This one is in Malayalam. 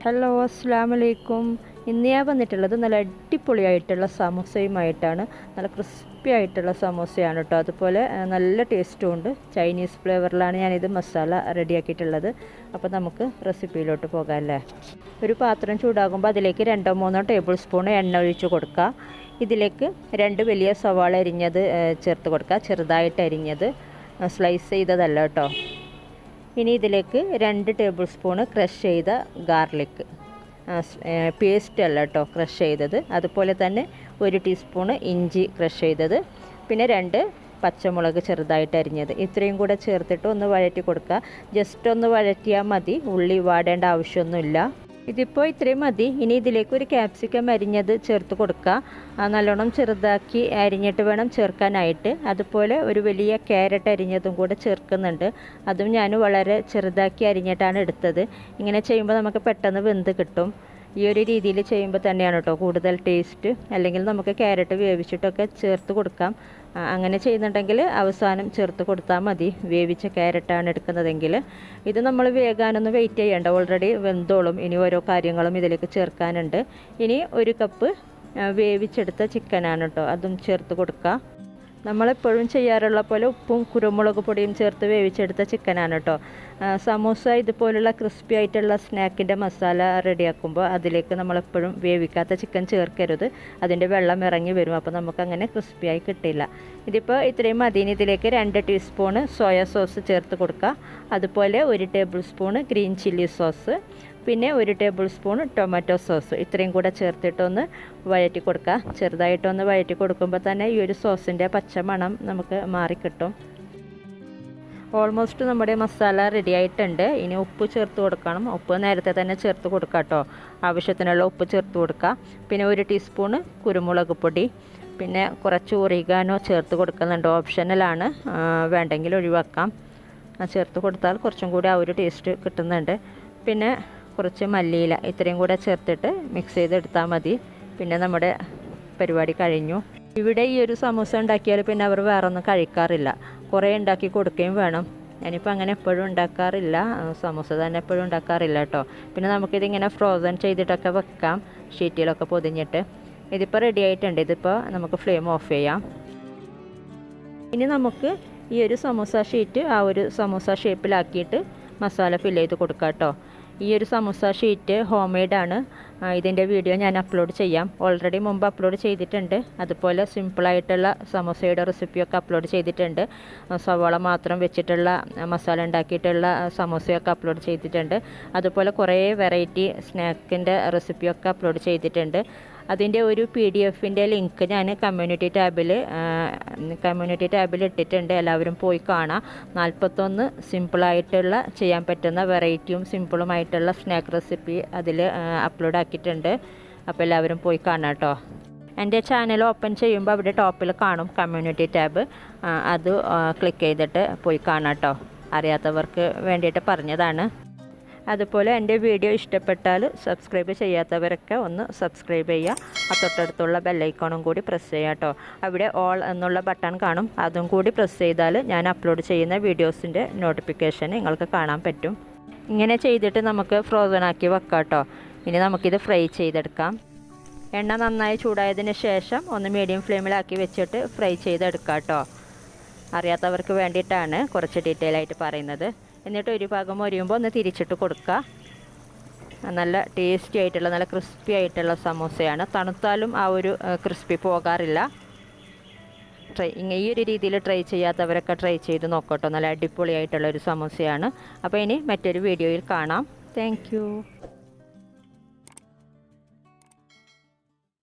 ഹലോ അസ്സലാമു അലൈക്കും. ഇന്ന് ഞാൻ വന്നിട്ടുള്ളത് നല്ല അടിപൊളിയായിട്ടുള്ള സമോസയുമായിട്ടാണ്. നല്ല ക്രിസ്പി ആയിട്ടുള്ള സമോസയാണ് കേട്ടോ. അതുപോലെ നല്ല ടേസ്റ്റും ഉണ്ട്. ചൈനീസ് ഫ്ലേവറിലാണ് ഞാനിത് മസാല റെഡിയാക്കിയിട്ടുള്ളത്. അപ്പോൾ നമുക്ക് റെസിപ്പിയിലോട്ട് പോകാം അല്ലേ. ഒരു പാത്രം ചൂടാകുമ്പോൾ അതിലേക്ക് 2-3 ടേബിൾ സ്പൂൺ എണ്ണ ഒഴിച്ച് കൊടുക്കുക. ഇതിലേക്ക് 2 വലിയ സവാള അരിഞ്ഞത് ചേർത്ത് കൊടുക്കുക. ചെറുതായിട്ട് അരിഞ്ഞത്, സ്ലൈസ് ചെയ്തതല്ല കേട്ടോ. ഇനി ഇതിലേക്ക് 2 ടേബിൾ സ്പൂണ് ക്രഷ് ചെയ്ത ഗാർലിക്, പേസ്റ്റ് അല്ല കേട്ടോ, ക്രഷ് ചെയ്തത്. അതുപോലെ തന്നെ 1 ടീസ്പൂണ് ഇഞ്ചി ക്രഷ് ചെയ്തത്, പിന്നെ 2 പച്ചമുളക് ചെറുതായിട്ട് അരിഞ്ഞത്. ഇത്രയും കൂടെ ചേർത്തിട്ട് ഒന്ന് വഴറ്റി കൊടുക്കുക. ജസ്റ്റ് ഒന്ന് വഴറ്റിയാൽ മതി, ഉള്ളി വാടേണ്ട ആവശ്യമൊന്നുമില്ല. ഇതിപ്പോൾ ഇത്രയും മതി. ഇനി ഇതിലേക്ക് ഒരു ക്യാപ്സിക്കം അരിഞ്ഞത് ചേർത്ത് കൊടുക്കുക. നല്ലോണം ചെറുതാക്കി അരിഞ്ഞിട്ട് വേണം ചേർക്കാനായിട്ട്. അതുപോലെ ഒരു വലിയ ക്യാരറ്റ് അരിഞ്ഞതും കൂടെ ചേർക്കുന്നുണ്ട്. അതും ഞാൻ വളരെ ചെറുതാക്കി അരിഞ്ഞിട്ടാണ് എടുത്തത്. ഇങ്ങനെ ചെയ്യുമ്പോൾ നമുക്ക് പെട്ടെന്ന് വെന്ത് കിട്ടും. ഈ ഒരു രീതിയിൽ ചെയ്യുമ്പോൾ തന്നെയാണ് കേട്ടോ കൂടുതൽ ടേസ്റ്റ്. അല്ലെങ്കിൽ നമുക്ക് ക്യാരറ്റ് വേവിച്ചിട്ടൊക്കെ ചേർത്ത് കൊടുക്കാം. അങ്ങനെ ചെയ്യുന്നുണ്ടെങ്കിൽ അവസാനം ചേർത്ത് കൊടുത്താൽ മതി. വേവിച്ച ക്യാരറ്റാണ് എടുക്കുന്നതെങ്കിൽ. ഇത് നമ്മൾ വേകാനൊന്നും വെയിറ്റ് ചെയ്യേണ്ട, ഓൾറെഡി വെന്തോളും. ഇനി ഓരോ കാര്യങ്ങളും ഇതിലേക്ക് ചേർക്കാനുണ്ട്. ഇനി 1 കപ്പ് വേവിച്ചെടുത്ത ചിക്കനാണ് കേട്ടോ, അതും ചേർത്ത് കൊടുക്കുക. നമ്മളെപ്പോഴും ചെയ്യാറുള്ള പോലെ ഉപ്പും കുരുമുളക് പൊടിയും ചേർത്ത് വേവിച്ചെടുത്ത ചിക്കനാണ് കേട്ടോ. സമോസ ഇതുപോലുള്ള ക്രിസ്പി ആയിട്ടുള്ള സ്നാക്കിൻ്റെ മസാല റെഡിയാക്കുമ്പോൾ അതിലേക്ക് നമ്മളെപ്പോഴും വേവിക്കാത്ത ചിക്കൻ ചേർക്കരുത്. അതിൻ്റെ വെള്ളം ഇറങ്ങി വരും. അപ്പോൾ നമുക്കങ്ങനെ ക്രിസ്പിയായി കിട്ടില്ല. ഇതിപ്പോൾ ഇത്രയും മതി. ഇതിലേക്ക് 2 ടീസ്പൂണ് സോയ സോസ് ചേർത്ത് കൊടുക്കുക. അതുപോലെ 1 table spoon green chilli sauce, പിന്നെ 1 ടേബിൾ സ്പൂൺ ടൊമാറ്റോ സോസ്. ഇത്രയും കൂടെ ചേർത്തിട്ടൊന്ന് വഴറ്റി കൊടുക്കുക. ചെറുതായിട്ടൊന്ന് വഴറ്റി കൊടുക്കുമ്പോൾ തന്നെ ഈ ഒരു സോസിൻ്റെ പച്ചമണം നമുക്ക് മാറിക്കിട്ടും. ഓൾമോസ്റ്റ് നമ്മുടെ മസാല റെഡി ആയിട്ടുണ്ട്. ഇനി ഉപ്പ് ചേർത്ത് കൊടുക്കണം. ഉപ്പ് നേരത്തെ തന്നെ ചേർത്ത് കൊടുക്കുക കേട്ടോ. ആവശ്യത്തിനുള്ള ഉപ്പ് ചേർത്ത് കൊടുക്കുക. പിന്നെ 1 ടീസ്പൂണ് കുരുമുളക് പൊടി, പിന്നെ കുറച്ച് ഒറിഗാനോ ചേർത്ത് കൊടുക്കുന്നുണ്ട്. ഓപ്ഷണലാണ്, വേണ്ടെങ്കിൽ ഒഴിവാക്കാം. ചേർത്ത് കൊടുത്താൽ കുറച്ചും കൂടി ആ ഒരു ടേസ്റ്റ് കിട്ടുന്നുണ്ട്. പിന്നെ കുറച്ച് മല്ലിയില, ഇത്രയും കൂടെ ചേർത്തിട്ട് മിക്സ് ചെയ്തെടുത്താൽ മതി. പിന്നെ നമ്മുടെ പരിപാടി കഴിഞ്ഞു. ഇവിടെ ഈ ഒരു സമൂസ ഉണ്ടാക്കിയാൽ പിന്നെ അവർ വേറെ ഒന്നും കഴിക്കാറില്ല. കുറേ ഉണ്ടാക്കി കൊടുക്കുകയും വേണം. ഞാനിപ്പോൾ അങ്ങനെ എപ്പോഴും ഉണ്ടാക്കാറില്ല, സമൂസ തന്നെ എപ്പോഴും ഉണ്ടാക്കാറില്ല കേട്ടോ. പിന്നെ നമുക്കിതിങ്ങനെ ഫ്രോസൺ ചെയ്തിട്ടൊക്കെ വെക്കാം, ഷീറ്റിലൊക്കെ പൊതിഞ്ഞിട്ട്. ഇതിപ്പോൾ റെഡി ആയിട്ടുണ്ട്. ഇതിപ്പോൾ നമുക്ക് ഫ്ലെയിം ഓഫ് ചെയ്യാം. ഇനി നമുക്ക് ഈ ഒരു സമൂസ ഷീറ്റ് ആ ഒരു സമൂസ ഷേപ്പിലാക്കിയിട്ട് മസാല ഫില്ല് ചെയ്ത് കൊടുക്കാം കേട്ടോ. ഈ ഒരു സമൂസ ഷീറ്റ് ഹോം മെയ്ഡാണ്. ഇതിൻ്റെ വീഡിയോ ഞാൻ അപ്ലോഡ് ചെയ്യാം. ഓൾറെഡി മുമ്പ് അപ്ലോഡ് ചെയ്തിട്ടുണ്ട്. അതുപോലെ സിമ്പിളായിട്ടുള്ള സമൂസയുടെ റെസിപ്പിയൊക്കെ അപ്ലോഡ് ചെയ്തിട്ടുണ്ട്. സവാള മാത്രം വെച്ചിട്ടുള്ള മസാല ഉണ്ടാക്കിയിട്ടുള്ള സമൂസയൊക്കെ അപ്ലോഡ് ചെയ്തിട്ടുണ്ട്. അതുപോലെ കുറേ വെറൈറ്റി സ്നാക്കിൻ്റെ റെസിപ്പിയൊക്കെ അപ്ലോഡ് ചെയ്തിട്ടുണ്ട്. അതിൻ്റെ ഒരു PDF-ൻ്റെ ലിങ്ക് ഞാൻ കമ്മ്യൂണിറ്റി ടാബിൽ ഇട്ടിട്ടുണ്ട്. എല്ലാവരും പോയി കാണാം. 41 സിമ്പിളായിട്ടുള്ള ചെയ്യാൻ പറ്റുന്ന വെറൈറ്റിയും സിമ്പിളുമായിട്ടുള്ള സ്നാക്ക് റെസിപ്പി അതിൽ അപ്ലോഡ് ആക്കിയിട്ടുണ്ട്. അപ്പോൾ എല്ലാവരും പോയി കാണാം കേട്ടോ. എൻ്റെ ചാനൽ ഓപ്പൺ ചെയ്യുമ്പോൾ അവിടെ ടോപ്പിൽ കാണും കമ്മ്യൂണിറ്റി ടാബ്. അത് ക്ലിക്ക് ചെയ്തിട്ട് പോയി കാണാം കേട്ടോ. അറിയാത്തവർക്ക് വേണ്ടിയിട്ട് പറഞ്ഞതാണ്. അതുപോലെ എൻ്റെ വീഡിയോ ഇഷ്ടപ്പെട്ടാൽ സബ്സ്ക്രൈബ് ചെയ്യാത്തവരൊക്കെ ഒന്ന് സബ്സ്ക്രൈബ് ചെയ്യുക. തൊട്ടടുത്തുള്ള ബെല്ലൈക്കോണും കൂടി പ്രസ് ചെയ്യുക കേട്ടോ. അവിടെ ഓൾ എന്നുള്ള ബട്ടൺ കാണും, അതും കൂടി പ്രസ് ചെയ്താൽ ഞാൻ അപ്ലോഡ് ചെയ്യുന്ന വീഡിയോസിൻ്റെ നോട്ടിഫിക്കേഷൻ നിങ്ങൾക്ക് കാണാൻ പറ്റും. ഇങ്ങനെ ചെയ്തിട്ട് നമുക്ക് ഫ്രോസൺ ആക്കി വെക്കാം കേട്ടോ. ഇനി നമുക്കിത് ഫ്രൈ ചെയ്തെടുക്കാം. എണ്ണ നന്നായി ചൂടായതിന് ശേഷം ഒന്ന് മീഡിയം ഫ്ലെയിമിലാക്കി വെച്ചിട്ട് ഫ്രൈ ചെയ്തെടുക്കാം കേട്ടോ. അറിയാത്തവർക്ക് വേണ്ടിയിട്ടാണ് കുറച്ച് ഡീറ്റെയിൽ ആയിട്ട് പറയുന്നത്. എന്നിട്ട് ഒരു ഭാഗം മൊരിയുമ്പോൾ ഒന്ന് തിരിച്ചിട്ട് കൊടുക്കുക. നല്ല ടേസ്റ്റി ആയിട്ടുള്ള നല്ല ക്രിസ്പി ആയിട്ടുള്ള സമോസയാണ്. തണുത്താലും ആ ഒരു ക്രിസ്പി പോകാറില്ല. ഈ ഒരു രീതിയിൽ ട്രൈ ചെയ്യാത്തവരൊക്കെ ട്രൈ ചെയ്ത് നോക്കട്ടോ. നല്ല അടിപൊളിയായിട്ടുള്ളൊരു സമോസയാണ്. അപ്പോൾ ഇനി മറ്റൊരു വീഡിയോയിൽ കാണാം. താങ്ക്